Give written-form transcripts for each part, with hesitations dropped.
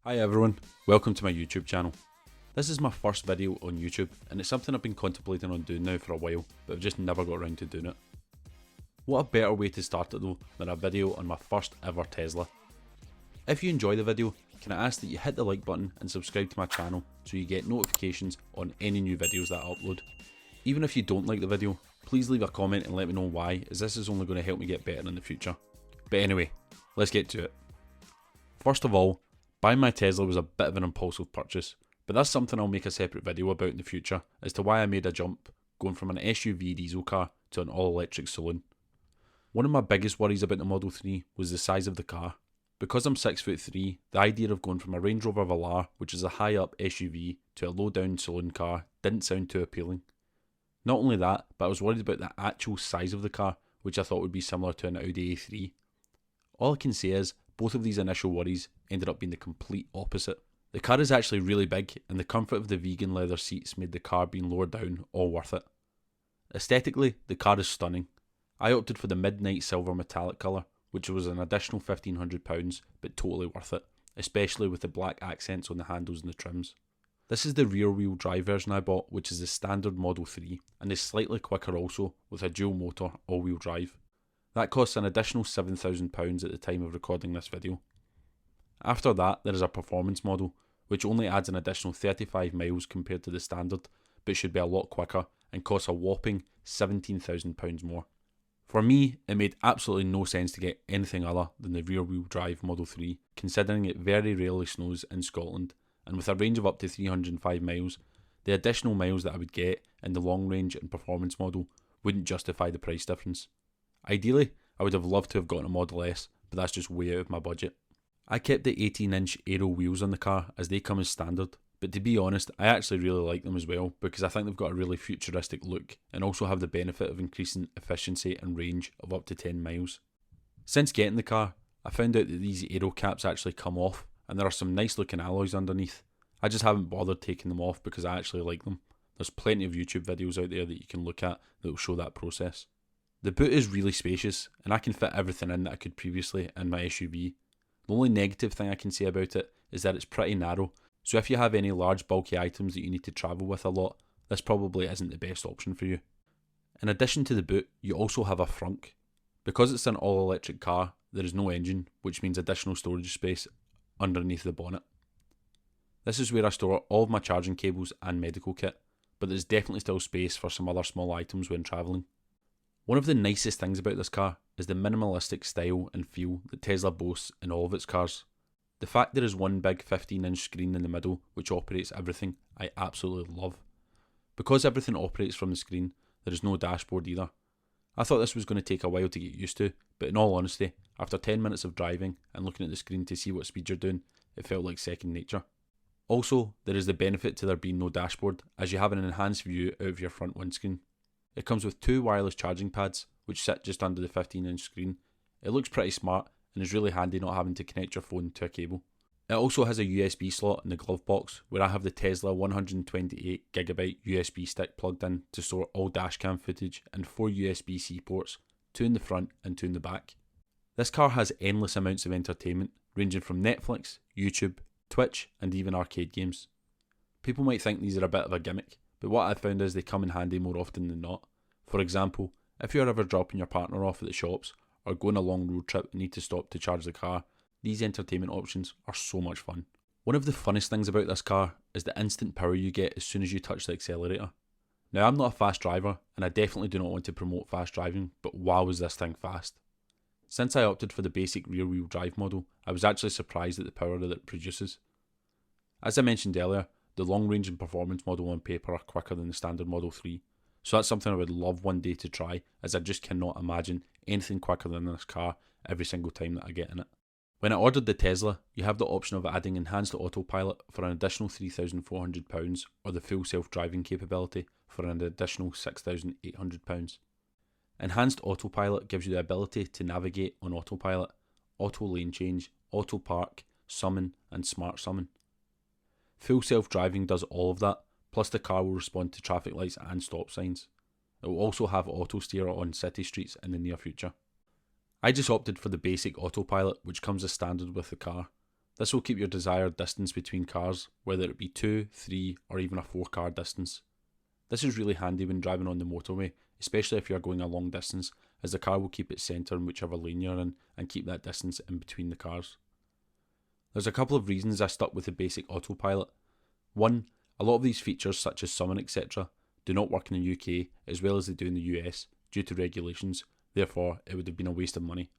Hi everyone, welcome to my YouTube channel. This is my first video on YouTube and it's something I've been contemplating on doing now for a while, but I've just never got around to doing it. What a better way to start it though than a video on my first ever Tesla. If you enjoy the video, can I ask that you hit the like button and subscribe to my channel so you get notifications on any new videos that I upload. Even if you don't like the video, please leave a comment and let me know why, as this is only going to help me get better in the future. But anyway, let's get to it. First of all, buying my Tesla was a bit of an impulsive purchase, but that's something I'll make a separate video about in the future as to why I made a jump going from an SUV diesel car to an all-electric saloon. One of my biggest worries about the Model 3 was the size of the car. Because I'm 6'3", the idea of going from a Range Rover Velar, which is a high-up SUV, to a low-down saloon car didn't sound too appealing. Not only that, but I was worried about the actual size of the car, which I thought would be similar to an Audi A3. All I can say is, both of these initial worries ended up being the complete opposite. The car is actually really big, and the comfort of the vegan leather seats made the car being lowered down all worth it. Aesthetically, the car is stunning. I opted for the midnight silver metallic colour, which was an additional £1,500, but totally worth it, especially with the black accents on the handles and the trims. This is the rear-wheel drive version I bought, which is the standard Model 3, and is slightly quicker also, with a dual motor all-wheel drive. That costs an additional £7,000 at the time of recording this video. After that, there is a performance model, which only adds an additional 35 miles compared to the standard, but should be a lot quicker and costs a whopping £17,000 more. For me, it made absolutely no sense to get anything other than the rear-wheel drive Model 3, considering it very rarely snows in Scotland, and with a range of up to 305 miles, the additional miles that I would get in the long range and performance model wouldn't justify the price difference. Ideally, I would have loved to have gotten a Model S, but that's just way out of my budget. I kept the 18-inch aero wheels on the car as they come as standard, but to be honest, I actually really like them as well because I think they've got a really futuristic look and also have the benefit of increasing efficiency and range of up to 10 miles. Since getting the car, I found out that these aero caps actually come off and there are some nice looking alloys underneath. I just haven't bothered taking them off because I actually like them. There's plenty of YouTube videos out there that you can look at that will show that process. The boot is really spacious and I can fit everything in that I could previously in my SUV. The only negative thing I can say about it is that it's pretty narrow, so if you have any large bulky items that you need to travel with a lot, this probably isn't the best option for you. In addition to the boot, you also have a frunk. Because it's an all-electric car, there is no engine, which means additional storage space underneath the bonnet. This is where I store all of my charging cables and medical kit, but there's definitely still space for some other small items when travelling. One of the nicest things about this car is the minimalistic style and feel that Tesla boasts in all of its cars. The fact there is one big 15-inch screen in the middle which operates everything, I absolutely love. Because everything operates from the screen, there is no dashboard either. I thought this was going to take a while to get used to, but in all honesty, after 10 minutes of driving and looking at the screen to see what speed you're doing, it felt like second nature. Also, there is the benefit to there being no dashboard, as you have an enhanced view out of your front windscreen. It comes with two wireless charging pads, which sit just under the 15-inch screen. It looks pretty smart and is really handy not having to connect your phone to a cable. It also has a USB slot in the glove box where I have the Tesla 128GB USB stick plugged in to store all dashcam footage and 4 USB-C ports, 2 in the front and 2 in the back. This car has endless amounts of entertainment ranging from Netflix, YouTube, Twitch and even arcade games. People might think these are a bit of a gimmick, but what I've found is they come in handy more often than not. For example, if you're ever dropping your partner off at the shops or going a long road trip and need to stop to charge the car, these entertainment options are so much fun. One of the funnest things about this car is the instant power you get as soon as you touch the accelerator. Now, I'm not a fast driver and I definitely do not want to promote fast driving, but wow is this thing fast. Since I opted for the basic rear wheel drive model, I was actually surprised at the power that it produces. As I mentioned earlier, the long range and performance model on paper are quicker than the standard Model 3, so that's something I would love one day to try, as I just cannot imagine anything quicker than this car every single time that I get in it. When I ordered the Tesla, you have the option of adding enhanced autopilot for an additional £3,400 or the full self-driving capability for an additional £6,800. Enhanced autopilot gives you the ability to navigate on autopilot, auto lane change, auto park, summon and smart summon. Full self-driving does all of that, plus the car will respond to traffic lights and stop signs. It will also have auto steer on city streets in the near future. I just opted for the basic autopilot which comes as standard with the car. This will keep your desired distance between cars, whether it be 2, 3 or even a 4-car distance. This is really handy when driving on the motorway, especially if you are going a long distance, as the car will keep its centre in whichever lane you're in and keep that distance in between the cars. There's a couple of reasons I stuck with the basic autopilot. One, a lot of these features such as summon etc. do not work in the UK as well as they do in the US due to regulations, therefore it would have been a waste of money.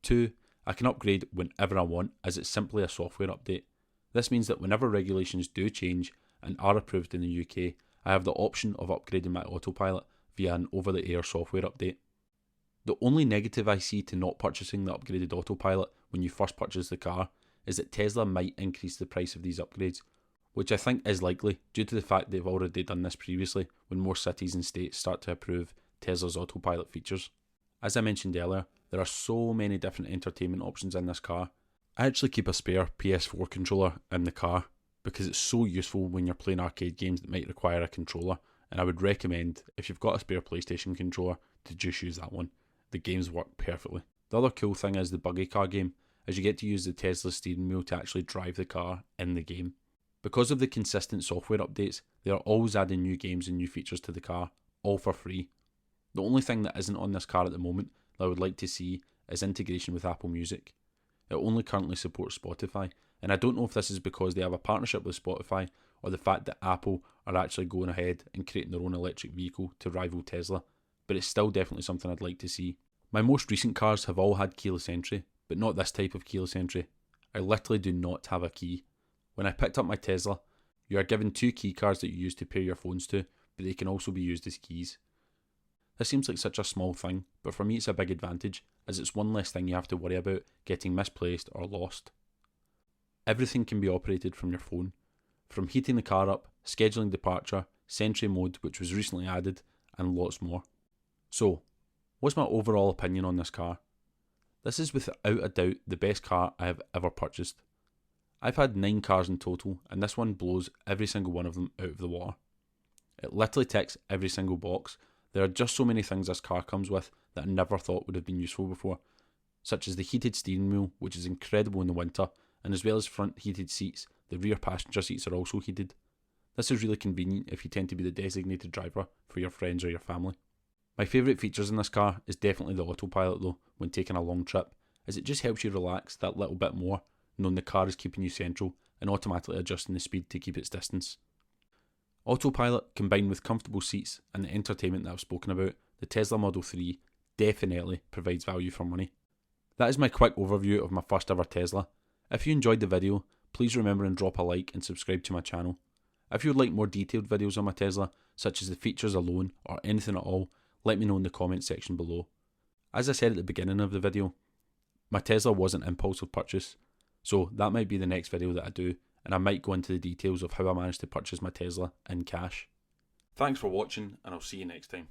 2, I can upgrade whenever I want as it's simply a software update. This means that whenever regulations do change and are approved in the UK, I have the option of upgrading my autopilot via an over-the-air software update. The only negative I see to not purchasing the upgraded autopilot when you first purchase the car is that Tesla might increase the price of these upgrades, which I think is likely due to the fact they've already done this previously when more cities and states start to approve Tesla's autopilot features. As I mentioned earlier, there are so many different entertainment options in this car. I actually keep a spare PS4 controller in the car because it's so useful when you're playing arcade games that might require a controller, and I would recommend, if you've got a spare PlayStation controller, to just use that one. The games work perfectly. The other cool thing is the buggy car game, as you get to use the Tesla steering wheel to actually drive the car in the game. Because of the consistent software updates, they are always adding new games and new features to the car, all for free. The only thing that isn't on this car at the moment that I would like to see is integration with Apple Music. It only currently supports Spotify, and I don't know if this is because they have a partnership with Spotify or the fact that Apple are actually going ahead and creating their own electric vehicle to rival Tesla, but it's still definitely something I'd like to see. My most recent cars have all had keyless entry, but not this type of keyless entry. I literally do not have a key. When I picked up my Tesla, you are given 2 key cards that you use to pair your phones to, but they can also be used as keys. This seems like such a small thing, but for me it's a big advantage, as it's one less thing you have to worry about getting misplaced or lost. Everything can be operated from your phone, from heating the car up, scheduling departure, Sentry mode which was recently added, and lots more. So, what's my overall opinion on this car? This is without a doubt the best car I have ever purchased. I've had 9 cars in total, and this one blows every single one of them out of the water. It literally ticks every single box. There are just so many things this car comes with that I never thought would have been useful before, such as the heated steering wheel, which is incredible in the winter, and as well as front heated seats, the rear passenger seats are also heated. This is really convenient if you tend to be the designated driver for your friends or your family. My favourite features in this car is definitely the autopilot though, when taking a long trip, as it just helps you relax that little bit more, knowing the car is keeping you central and automatically adjusting the speed to keep its distance. Autopilot combined with comfortable seats and the entertainment that I've spoken about, the Tesla Model 3 definitely provides value for money. That is my quick overview of my first ever Tesla. If you enjoyed the video, please remember and drop a like and subscribe to my channel. If you would like more detailed videos on my Tesla, such as the features alone or anything at all, let me know in the comment section below. As I said at the beginning of the video, my Tesla was an impulsive purchase, so that might be the next video that I do, and I might go into the details of how I managed to purchase my Tesla in cash. Thanks for watching, and I'll see you next time.